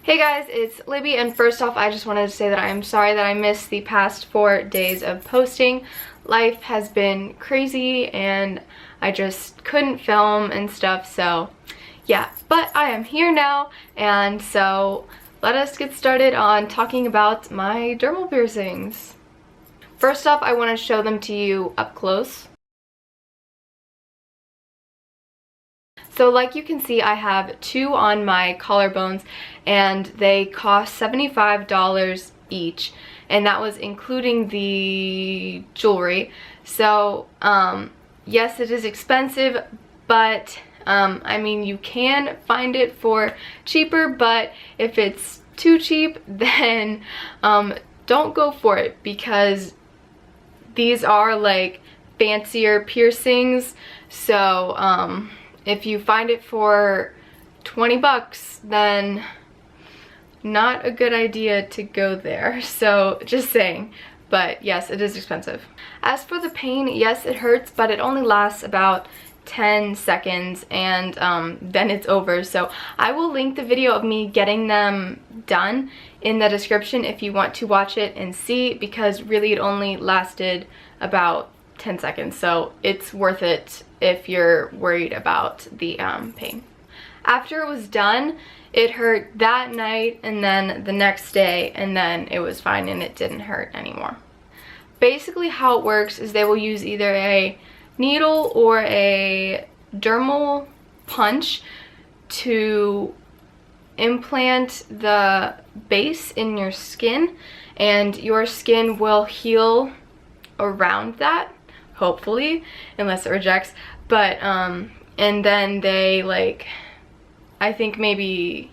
Hey guys, it's Libby, and first off I just wanted to say that I am sorry that I missed the past 4 days of posting. Life has been crazy and I just couldn't film and stuff, so yeah. But I am here now, and so let us get started on talking about my dermal piercings. First off, I want to show them to you up close. So like you can see, I have 2 on my collarbones and they cost $75 each, and that was including the jewelry. So yes, it is expensive, but I mean, you can find it for cheaper, but if it's too cheap, then don't go for it, because these are like fancier piercings. So if you find it for 20 bucks, then not a good idea to go there. So just saying. But yes, it is expensive. As for the pain, yes, it hurts, but it only lasts about 10 seconds and then it's over. So I will link the video of me getting them done in the description if you want to watch it and see, because really it only lasted about 10 seconds, so it's worth it if you're worried about the pain. After it was done, it hurt that night and then the next day, and then it was fine and it didn't hurt anymore. Basically how it works is they will use either a needle or a dermal punch to implant the base in your skin, and your skin will heal around that, hopefully, unless it rejects. But and then they, like, I think maybe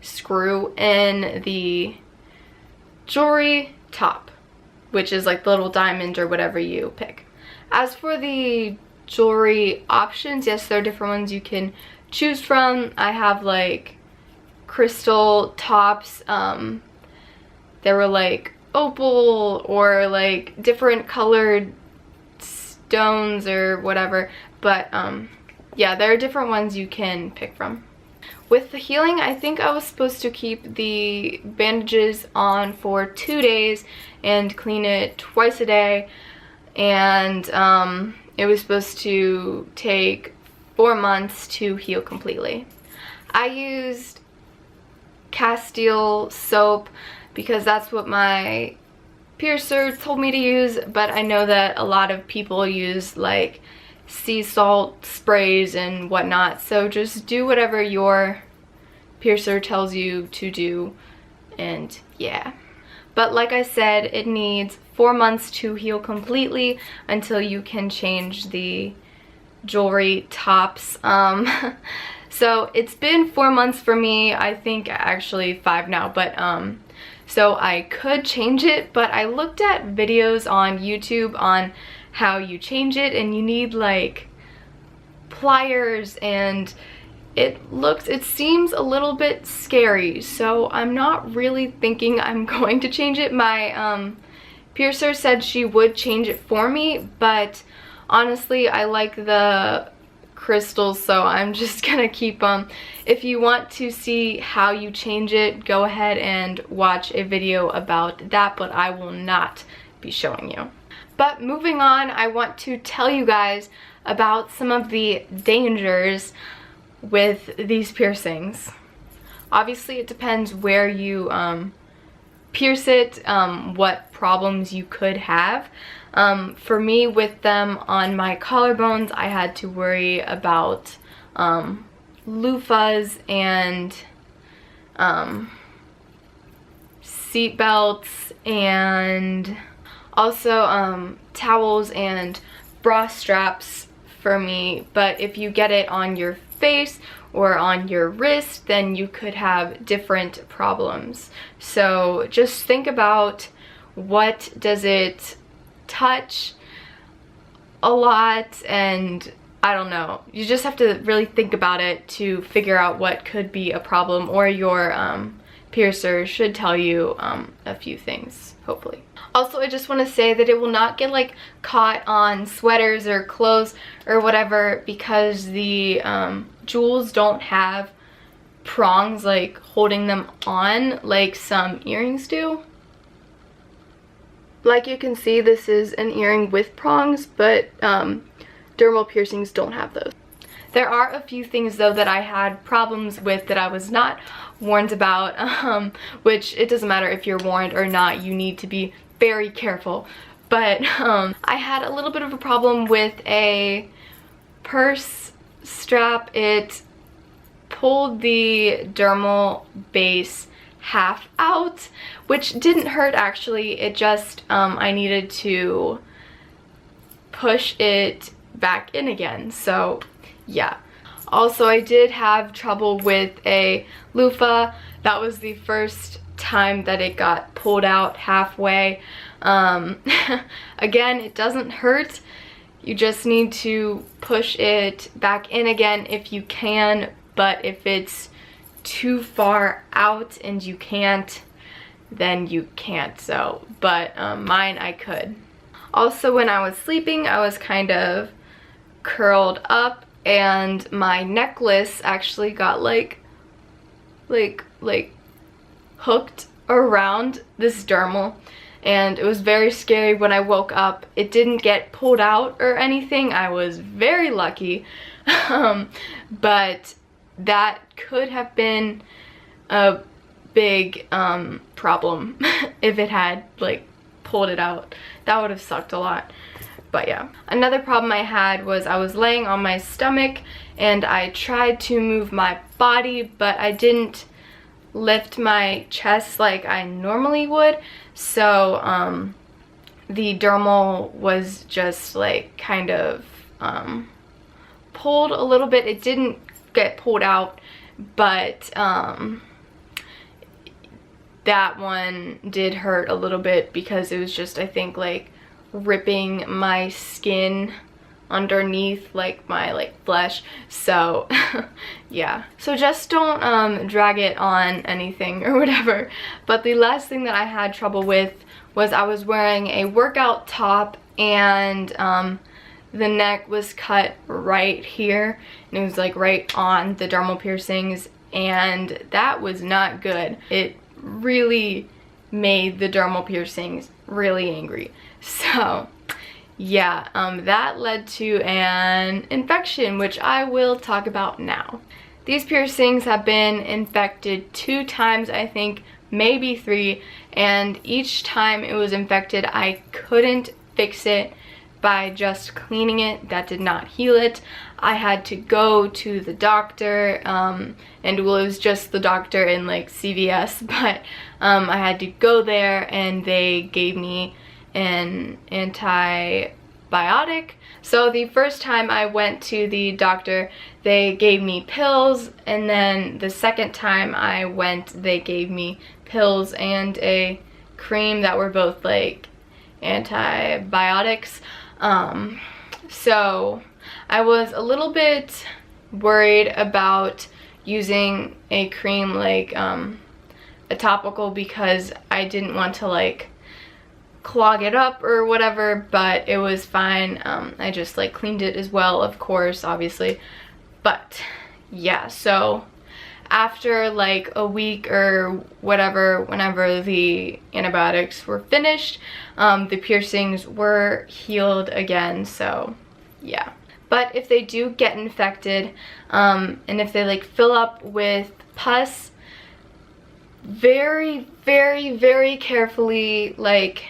screw in the jewelry top, which is like the little diamond or whatever you pick. As for the jewelry options, yes, there are different ones you can choose from. I have like crystal tops. There were like opal or like different colored stones or whatever, but yeah, there are different ones you can pick from. With the healing, I think I was supposed to keep the bandages on for 2 days and clean it twice a day, and it was supposed to take 4 months to heal completely. I used Castile soap because that's what my piercer told me to use, but I know that a lot of people use like sea salt sprays and whatnot, so just do whatever your piercer tells you to do, and yeah. But like I said, it needs 4 months to heal completely until you can change the jewelry tops. So it's been 4 months for me, I think actually 5 now, but so I could change it, but I looked at videos on YouTube on how you change it, and you need like pliers, and it seems a little bit scary, so I'm not really thinking I'm going to change it. My piercer said she would change it for me, but honestly I like the crystals, so I'm just gonna keep them. If you want to see how you change it, go ahead and watch a video about that, but I will not be showing you. But moving on, I want to tell you guys about some of the dangers with these piercings. Obviously it depends where you pierce it, what problems you could have. For me, with them on my collarbones, I had to worry about loofahs and seat belts, and also towels and bra straps for me. But if you get it on your face or on your wrist, then you could have different problems. So just think about, what does it touch a lot, and I don't know, you just have to really think about it to figure out what could be a problem, or your piercer should tell you a few things, hopefully. Also, I just want to say that it will not get like caught on sweaters or clothes or whatever, because the jewels don't have prongs, like holding them on like some earrings do. Like you can see, this is an earring with prongs, but dermal piercings don't have those. There are a few things though that I had problems with that I was not warned about, which it doesn't matter if you're warned or not, you need to be very careful. But I had a little bit of a problem with a purse strap. It pulled the dermal base half out, which didn't hurt actually. It just, I needed to push it back in again. So yeah. Also, I did have trouble with a loofah. That was the first time that it got pulled out halfway. Again, it doesn't hurt. You just need to push it back in again if you can, but if it's too far out and you can't, then you can't. So, but mine I could. Also, when I was sleeping, I was kind of curled up, and my necklace actually got like hooked around this dermal, and it was very scary. When I woke up, it didn't get pulled out or anything. I was very lucky. But that could have been a big problem if it had like pulled it out. That would have sucked a lot. But yeah. Another problem I had was I was laying on my stomach and I tried to move my body, but I didn't lift my chest like I normally would. So the dermal was just like kind of pulled a little bit. It didn't get pulled out, but that one did hurt a little bit because it was just, I think, like ripping my skin underneath, like my flesh. So yeah, so just don't drag it on anything or whatever. But the last thing that I had trouble with was I was wearing a workout top, and the neck was cut right here, and it was like right on the dermal piercings, and that was not good. It really made the dermal piercings really angry. So yeah, that led to an infection, which I will talk about now. These piercings have been infected 2 times, I think, maybe 3, and each time it was infected, I couldn't fix it by just cleaning it. That did not heal it. I had to go to the doctor, and well, it was just the doctor in like CVS, but I had to go there and they gave me an antibiotic. So the first time I went to the doctor, they gave me pills, and then the second time I went, they gave me pills and a cream that were both like antibiotics. So I was a little bit worried about using a cream like a topical, because I didn't want to like clog it up or whatever, but it was fine. I just like cleaned it as well, of course, obviously. But yeah, so after like a week or whatever, whenever the antibiotics were finished, the piercings were healed again. So yeah. But if they do get infected, and if they like fill up with pus, very, very, very carefully like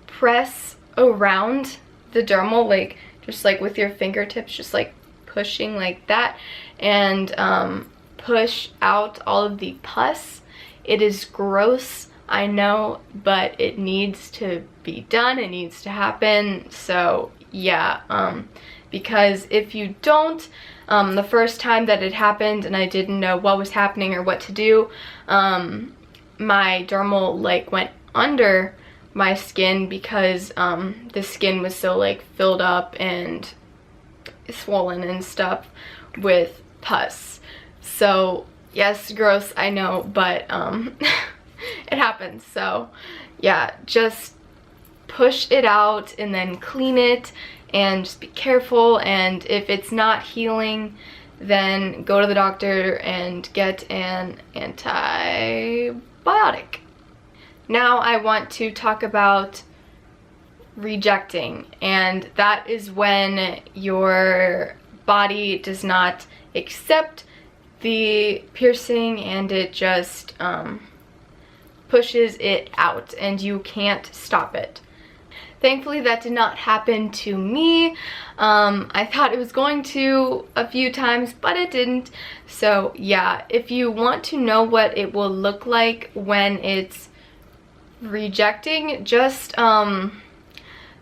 press around the dermal, like just like with your fingertips, just like pushing like that, and push out all of the pus. It is gross, I know, but it needs to be done. It needs to happen. So yeah, because if you don't, the first time that it happened and I didn't know what was happening or what to do, my dermal like went under my skin because the skin was so like filled up and swollen and stuff with pus. So yes, gross, I know, but it happens. So yeah, just push it out and then clean it, and just be careful. And if it's not healing, then go to the doctor and get an antibiotic. Now I want to talk about rejecting, and that is when your body does not accept the piercing and it just pushes it out and you can't stop it. Thankfully that did not happen to me. I thought it was going to a few times, but it didn't. So yeah, if you want to know what it will look like when it's rejecting, just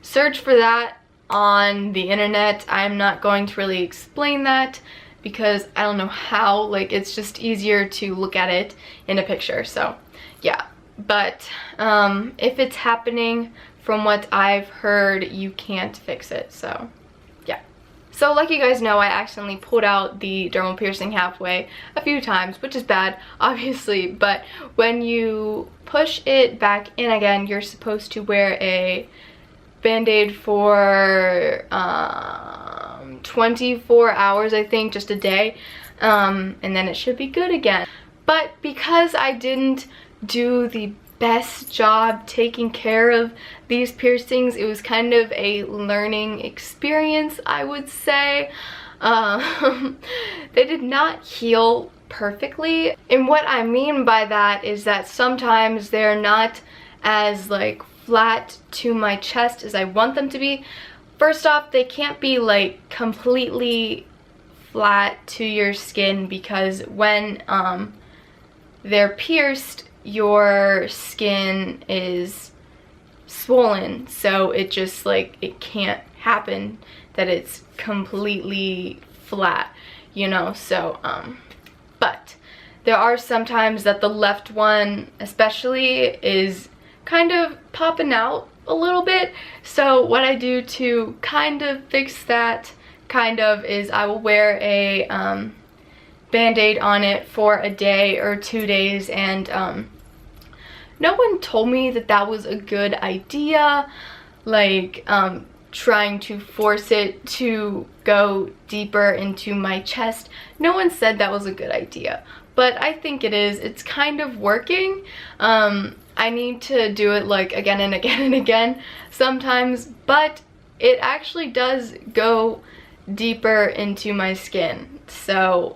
search for that on the internet. I'm not going to really explain that because I don't know how, like, it's just easier to look at it in a picture. So yeah, but if it's happening, from what I've heard, you can't fix it. So yeah. So like you guys know, I accidentally pulled out the dermal piercing halfway a few times, which is bad, obviously, but when you push it back in again, you're supposed to wear a Band-Aid for 24 hours, I think, just a day, and then it should be good again. But because I didn't do the best job taking care of these piercings, it was kind of a learning experience, I would say. They did not heal perfectly, and what I mean by that is that sometimes they're not as like flat to my chest as I want them to be. First off, they can't be like completely flat to your skin because when they're pierced, your skin is swollen, so it just like, it can't happen that it's completely flat, you know. So but there are some times that the left one especially is kind of popping out a little bit. So what I do to kind of fix that is I will wear a Band-Aid on it for a day or 2 days, and no one told me that that was a good idea, like trying to force it to go deeper into my chest. No one said that was a good idea, but I think it is. It's kind of working. I need to do it like again and again and again sometimes, but it actually does go deeper into my skin. So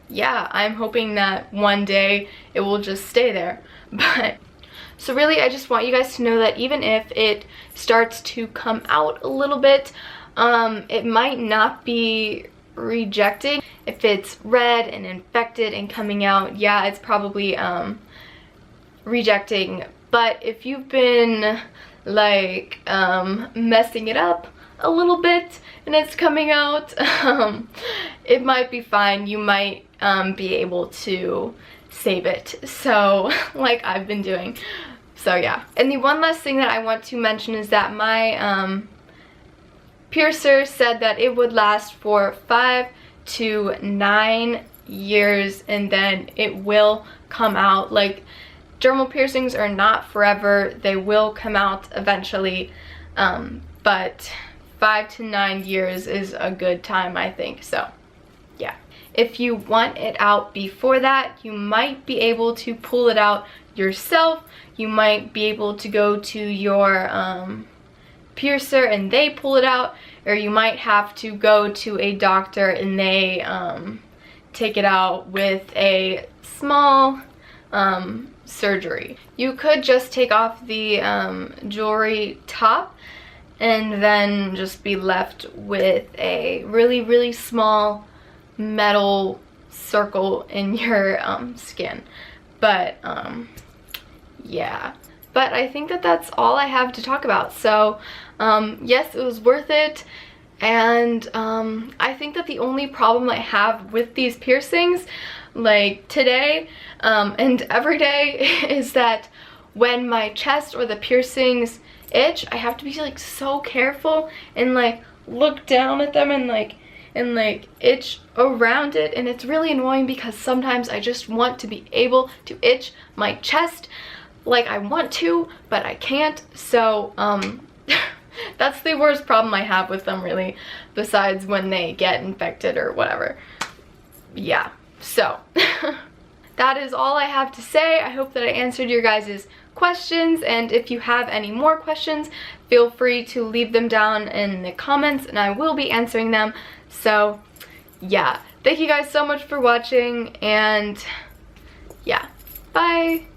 yeah, I'm hoping that one day it will just stay there. But so really, I just want you guys to know that even if it starts to come out a little bit, it might not be rejecting. If it's red and infected and coming out, yeah, it's probably rejecting. But if you've been like messing it up a little bit and it's coming out, it might be fine. You might be able to save it, so like I've been doing. So yeah. And the one last thing that I want to mention is that my piercer said that it would last for 5 to 9 years and then it will come out. Like, dermal piercings are not forever, they will come out eventually, but 5 to 9 years is a good time, I think. So yeah, if you want it out before that, you might be able to pull it out yourself. You might be able to go to your piercer and they pull it out, or you might have to go to a doctor and they take it out with a small surgery. You could just take off the jewelry top and then just be left with a really, really small metal circle in your skin. But yeah, but I think that that's all I have to talk about. So yes, it was worth it, and I think that the only problem I have with these piercings, like today and every day, is that when my chest or the piercings itch, I have to be like so careful and like look down at them and like itch around it, and it's really annoying because sometimes I just want to be able to itch my chest like I want to, but I can't. So That's the worst problem I have with them, really, besides when they get infected or whatever. Yeah, so that is all I have to say. I hope that I answered your guys' questions, and if you have any more questions, feel free to leave them down in the comments and I will be answering them. So yeah, thank you guys so much for watching, and yeah, bye.